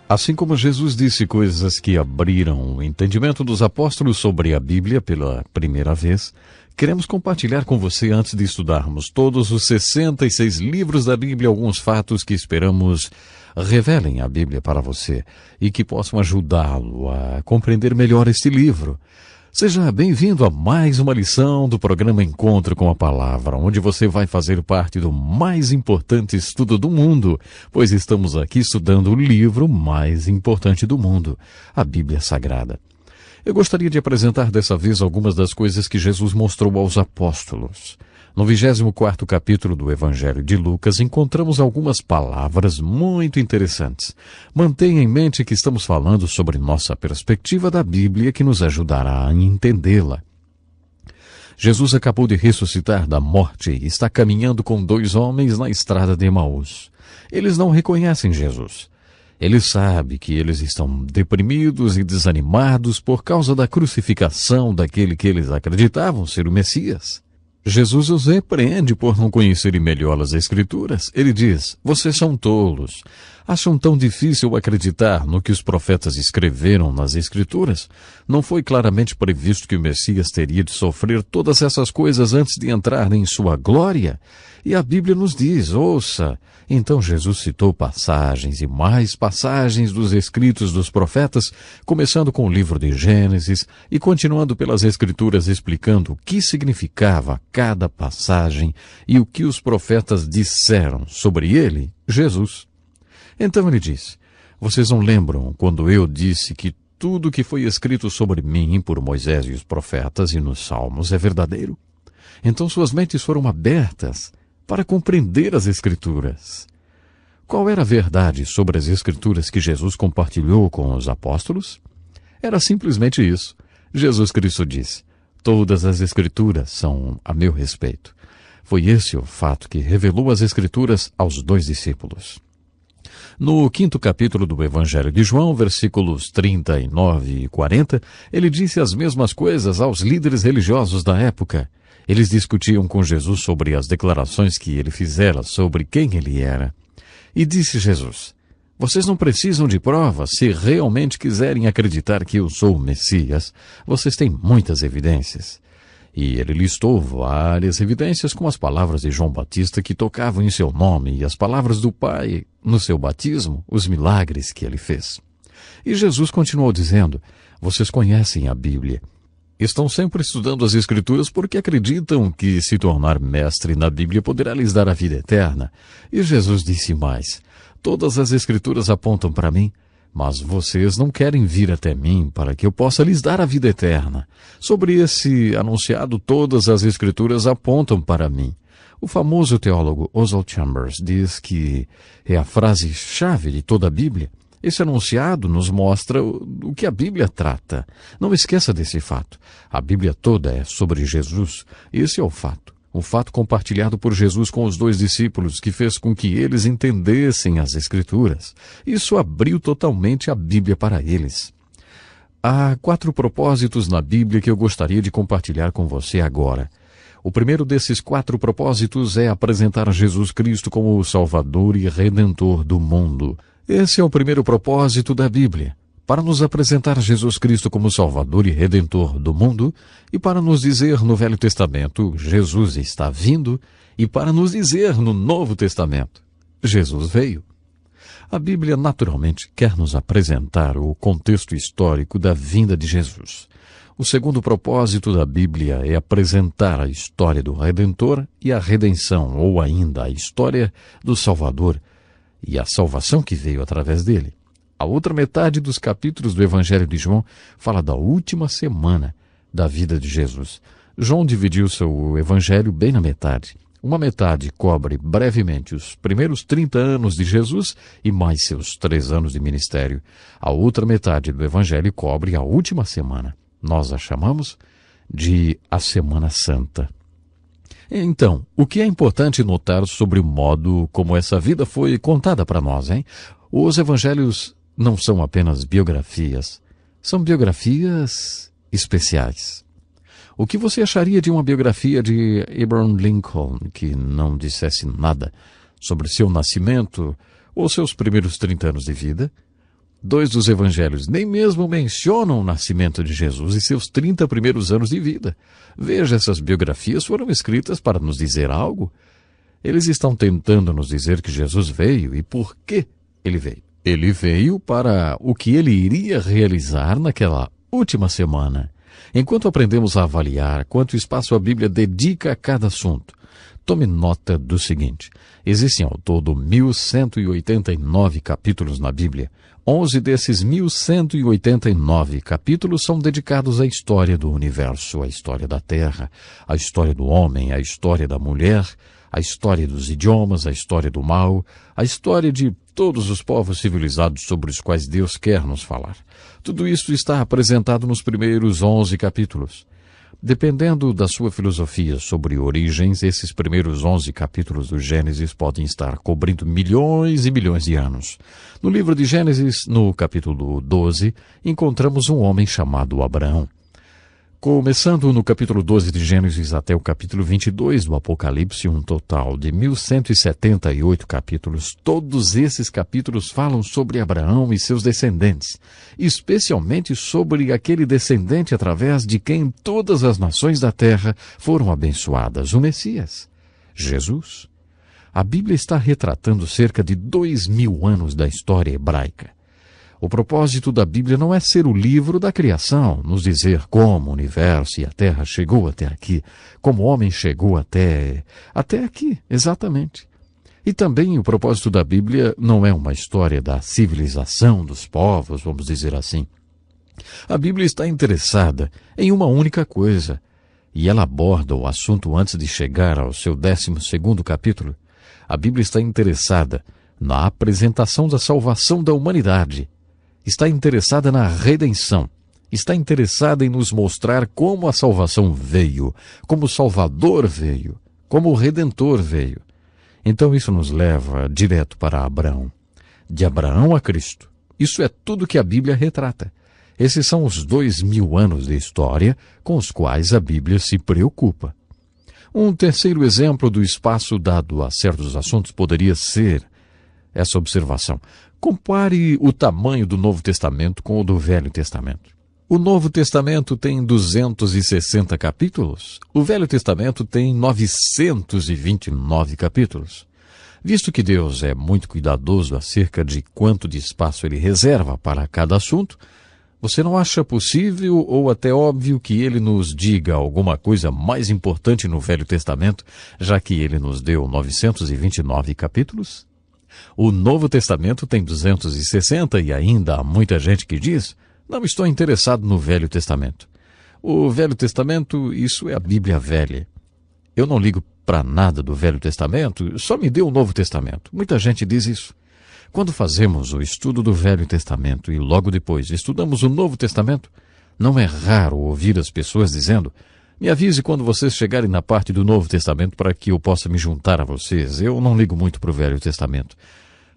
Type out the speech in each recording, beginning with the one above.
Assim como Jesus disse coisas que abriram o entendimento dos apóstolos sobre a Bíblia pela primeira vez, queremos compartilhar com você, antes de estudarmos todos os 66 livros da Bíblia, alguns fatos que esperamos revelem a Bíblia para você e que possam ajudá-lo a compreender melhor este livro. Seja bem-vindo a mais uma lição do programa Encontro com a Palavra, onde você vai fazer parte do mais importante estudo do mundo, pois estamos aqui estudando o livro mais importante do mundo, a Bíblia Sagrada. Eu gostaria de apresentar dessa vez algumas das coisas que Jesus mostrou aos apóstolos. No 24º capítulo do Evangelho de Lucas, encontramos algumas palavras muito interessantes. Mantenha em mente que estamos falando sobre nossa perspectiva da Bíblia, que nos ajudará a entendê-la. Jesus acabou de ressuscitar da morte e está caminhando com 2 homens na estrada de Emaús. Eles não reconhecem Jesus. Ele sabe que eles estão deprimidos e desanimados por causa da crucificação daquele que eles acreditavam ser o Messias. Jesus os repreende por não conhecerem melhor as Escrituras. Ele diz: vocês são tolos. Acham tão difícil acreditar no que os profetas escreveram nas Escrituras? Não foi claramente previsto que o Messias teria de sofrer todas essas coisas antes de entrar em sua glória? E a Bíblia nos diz, ouça. Então Jesus citou passagens e mais passagens dos escritos dos profetas, começando com o livro de Gênesis e continuando pelas Escrituras explicando o que significava cada passagem e o que os profetas disseram sobre ele, Jesus. Então ele diz: vocês não lembram quando eu disse que tudo que foi escrito sobre mim por Moisés e os profetas e nos Salmos é verdadeiro? Então suas mentes foram abertas para compreender as Escrituras. Qual era a verdade sobre as Escrituras que Jesus compartilhou com os apóstolos? Era simplesmente isso. Jesus Cristo disse: todas as Escrituras são a meu respeito. Foi esse o fato que revelou as Escrituras aos 2 discípulos. No 5º capítulo do Evangelho de João, versículos 39 e 40, ele disse as mesmas coisas aos líderes religiosos da época. Eles discutiam com Jesus sobre as declarações que ele fizera sobre quem ele era. E disse Jesus: vocês não precisam de provas se realmente quiserem acreditar que eu sou o Messias. Vocês têm muitas evidências. E ele listou várias evidências com as palavras de João Batista que tocavam em seu nome e as palavras do Pai no seu batismo, os milagres que ele fez. E Jesus continuou dizendo: vocês conhecem a Bíblia. Estão sempre estudando as Escrituras porque acreditam que se tornar mestre na Bíblia poderá lhes dar a vida eterna. E Jesus disse mais: todas as Escrituras apontam para mim, mas vocês não querem vir até mim para que eu possa lhes dar a vida eterna. Sobre esse anunciado, todas as Escrituras apontam para mim. O famoso teólogo Oswald Chambers diz que é a frase-chave de toda a Bíblia. Esse anunciado nos mostra o que a Bíblia trata. Não esqueça desse fato. A Bíblia toda é sobre Jesus. Esse é o fato. O fato compartilhado por Jesus com os 2 discípulos, que fez com que eles entendessem as Escrituras. Isso abriu totalmente a Bíblia para eles. Há 4 propósitos na Bíblia que eu gostaria de compartilhar com você agora. O primeiro desses 4 propósitos é apresentar Jesus Cristo como o Salvador e Redentor do mundo. Esse é o primeiro propósito da Bíblia, para nos apresentar Jesus Cristo como Salvador e Redentor do mundo, e para nos dizer no Velho Testamento, Jesus está vindo, e para nos dizer no Novo Testamento, Jesus veio. A Bíblia naturalmente quer nos apresentar o contexto histórico da vinda de Jesus. O segundo propósito da Bíblia é apresentar a história do Redentor e a redenção, ou ainda a história do Salvador, e a salvação que veio através dele. A outra metade dos capítulos do Evangelho de João fala da última semana da vida de Jesus. João dividiu seu Evangelho bem na metade. Uma metade cobre brevemente os primeiros 30 anos de Jesus e mais seus 3 anos de ministério. A outra metade do Evangelho cobre a última semana. Nós a chamamos de a Semana Santa. Então, o que é importante notar sobre o modo como essa vida foi contada para nós, hein? Os evangelhos não são apenas biografias, são biografias especiais. O que você acharia de uma biografia de Abraham Lincoln que não dissesse nada sobre seu nascimento ou seus primeiros 30 anos de vida? 2 dos evangelhos nem mesmo mencionam o nascimento de Jesus e seus 30 primeiros anos de vida. Veja, essas biografias foram escritas para nos dizer algo. Eles estão tentando nos dizer que Jesus veio e por que ele veio. Ele veio para o que ele iria realizar naquela última semana. Enquanto aprendemos a avaliar quanto espaço a Bíblia dedica a cada assunto, tome nota do seguinte: existem ao todo 1.189 capítulos na Bíblia. 11 desses 1.189 capítulos são dedicados à história do universo, à história da Terra, à história do homem, à história da mulher, à história dos idiomas, à história do mal, à história de todos os povos civilizados sobre os quais Deus quer nos falar. Tudo isso está apresentado nos primeiros 11 capítulos. Dependendo da sua filosofia sobre origens, esses primeiros 11 capítulos do Gênesis podem estar cobrindo milhões e milhões de anos. No livro de Gênesis, no capítulo 12, encontramos um homem chamado Abraão. Começando no capítulo 12 de Gênesis até o capítulo 22 do Apocalipse, um total de 1.178 capítulos, todos esses capítulos falam sobre Abraão e seus descendentes, especialmente sobre aquele descendente através de quem todas as nações da terra foram abençoadas, o Messias, Jesus. A Bíblia está retratando cerca de 2.000 anos da história hebraica. O propósito da Bíblia não é ser o livro da criação, nos dizer como o universo e a Terra chegou até aqui, como o homem chegou até aqui, exatamente. E também o propósito da Bíblia não é uma história da civilização dos povos, vamos dizer assim. A Bíblia está interessada em uma única coisa, e ela aborda o assunto antes de chegar ao seu 12º capítulo. A Bíblia está interessada na apresentação da salvação da humanidade. Está interessada na redenção, está interessada em nos mostrar como a salvação veio, como o Salvador veio, como o Redentor veio. Então isso nos leva direto para Abraão. De Abraão a Cristo. Isso é tudo que a Bíblia retrata. Esses são os 2.000 anos de história com os quais a Bíblia se preocupa. Um terceiro exemplo do espaço dado a certos assuntos poderia ser essa observação. Compare o tamanho do Novo Testamento com o do Velho Testamento. O Novo Testamento tem 260 capítulos. O Velho Testamento tem 929 capítulos. Visto que Deus é muito cuidadoso acerca de quanto de espaço Ele reserva para cada assunto, você não acha possível ou até óbvio que Ele nos diga alguma coisa mais importante no Velho Testamento, já que Ele nos deu 929 capítulos? O Novo Testamento tem 260 e ainda há muita gente que diz: não estou interessado no Velho Testamento. O Velho Testamento, isso é a Bíblia velha. Eu não ligo para nada do Velho Testamento, só me dê o Novo Testamento. Muita gente diz isso. Quando fazemos o estudo do Velho Testamento e logo depois estudamos o Novo Testamento, não é raro ouvir as pessoas dizendo: me avise quando vocês chegarem na parte do Novo Testamento para que eu possa me juntar a vocês. Eu não ligo muito para o Velho Testamento.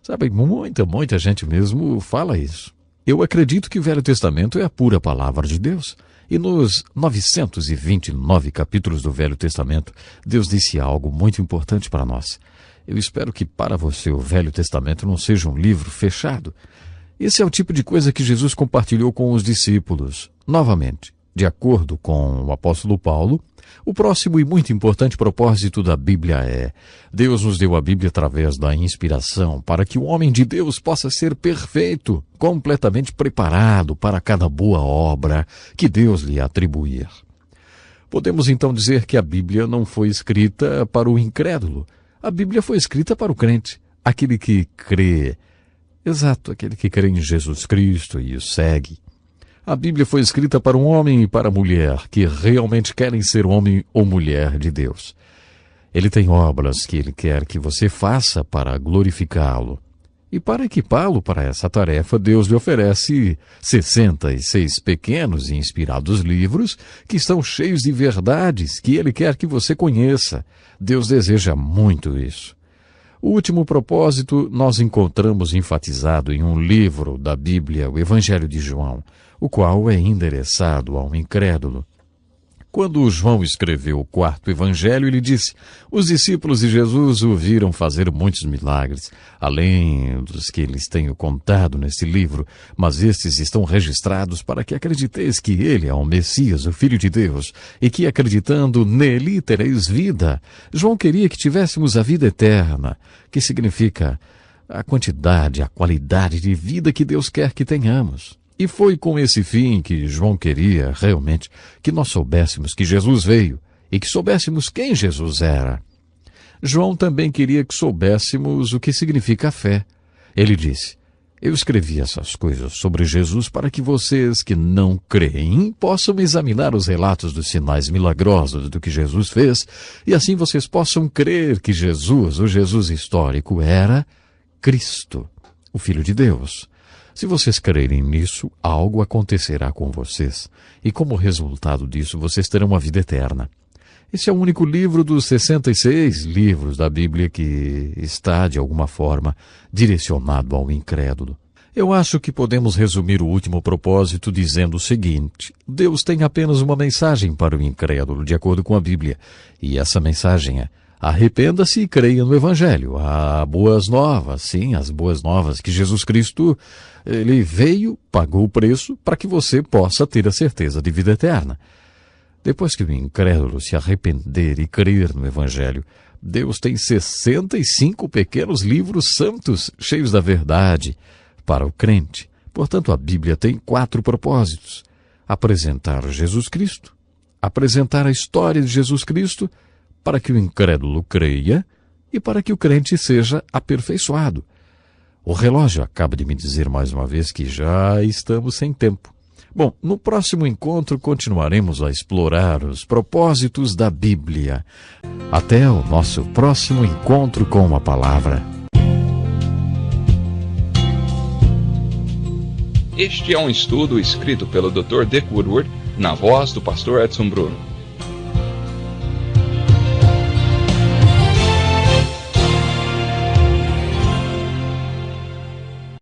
Sabe, muita gente mesmo fala isso. Eu acredito que o Velho Testamento é a pura palavra de Deus. E nos 929 capítulos do Velho Testamento, Deus disse algo muito importante para nós. Eu espero que para você o Velho Testamento não seja um livro fechado. Esse é o tipo de coisa que Jesus compartilhou com os discípulos. Novamente, de acordo com o apóstolo Paulo, o próximo e muito importante propósito da Bíblia é: Deus nos deu a Bíblia através da inspiração para que o homem de Deus possa ser perfeito, completamente preparado para cada boa obra que Deus lhe atribuir. Podemos então dizer que a Bíblia não foi escrita para o incrédulo. A Bíblia foi escrita para o crente, aquele que crê. Exato, aquele que crê em Jesus Cristo e o segue. A Bíblia foi escrita para um homem e para a mulher que realmente querem ser homem ou mulher de Deus. Ele tem obras que ele quer que você faça para glorificá-lo. E para equipá-lo para essa tarefa, Deus lhe oferece 66 pequenos e inspirados livros que estão cheios de verdades que ele quer que você conheça. Deus deseja muito isso. O último propósito nós encontramos enfatizado em um livro da Bíblia, o Evangelho de João, o qual é endereçado ao incrédulo. Quando João escreveu o quarto evangelho, ele disse: os discípulos de Jesus o viram fazer muitos milagres, além dos que lhes tenho contado neste livro, mas estes estão registrados para que acrediteis que ele é o Messias, o Filho de Deus, e que acreditando nele tereis vida. João queria que tivéssemos a vida eterna, que significa a quantidade, a qualidade de vida que Deus quer que tenhamos. E foi com esse fim que João queria, realmente, que nós soubéssemos que Jesus veio e que soubéssemos quem Jesus era. João também queria que soubéssemos o que significa a fé. Ele disse: eu escrevi essas coisas sobre Jesus para que vocês que não creem possam examinar os relatos dos sinais milagrosos do que Jesus fez e assim vocês possam crer que Jesus, o Jesus histórico, era Cristo, o Filho de Deus. Se vocês crerem nisso, algo acontecerá com vocês, e como resultado disso, vocês terão uma vida eterna. Esse é o único livro dos 66 livros da Bíblia que está, de alguma forma, direcionado ao incrédulo. Eu acho que podemos resumir o último propósito dizendo o seguinte: Deus tem apenas uma mensagem para o incrédulo, de acordo com a Bíblia, e essa mensagem é: arrependa-se e creia no Evangelho. Há boas novas, sim, as boas novas que Jesus Cristo, ele veio, pagou o preço para que você possa ter a certeza de vida eterna. Depois que o incrédulo se arrepender e crer no Evangelho, Deus tem 65 pequenos livros santos, cheios da verdade, para o crente. Portanto, a Bíblia tem 4 propósitos: apresentar Jesus Cristo, apresentar a história de Jesus Cristo, para que o incrédulo creia e para que o crente seja aperfeiçoado. O relógio acaba de me dizer mais uma vez que já estamos sem tempo. Bom, no próximo encontro continuaremos a explorar os propósitos da Bíblia. Até o nosso próximo encontro com a Palavra. Este é um estudo escrito pelo Dr. Dick Woodward, na voz do pastor Edson Bruno.